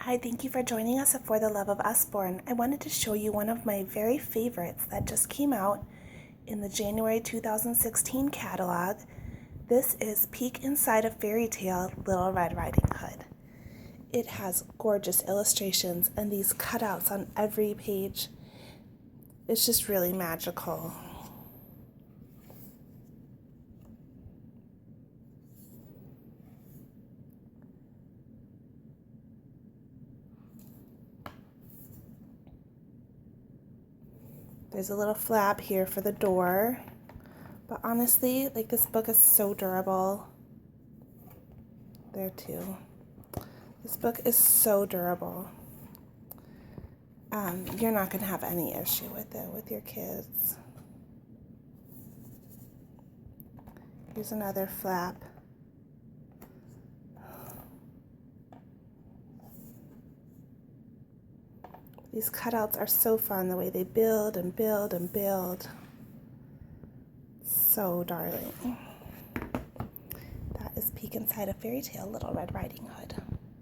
Hi, thank you for joining us at For the Love of Usborne. I wanted to show you one of my very favorites that just came out in the January 2016 catalog. This is Peek Inside a Fairytale-Little Red Riding Hood. It has gorgeous illustrations and these cutouts on every page. It's just really magical. There's a little flap here for the door, but honestly, this book is so durable. There too. This book is so durable. You're not going to have any issue with it with your kids. Here's another flap. These cutouts are so fun, the way they build and build and build. So darling. That is Peek Inside a Fairytale-Little Red Riding Hood.